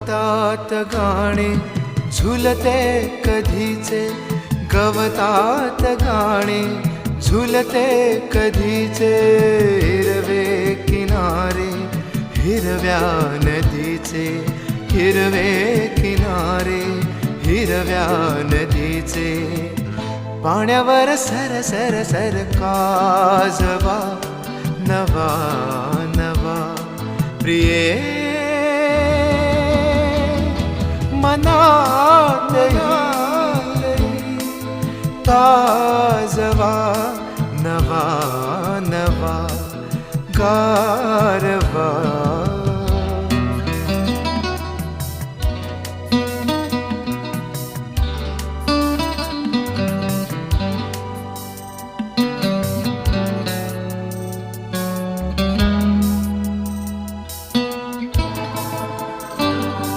तात गाणे झुलते कधीचे, गवतात गाणे झुलते कधीचे. हिरवे किनारे हिरव्या नदीचे, हिरवे किनारे हिरव्या नदीचे. पाण्यावर सर सर सर काजवा नवा नवा. प्रिये मनातही ताजवा नवा नवा गारवा.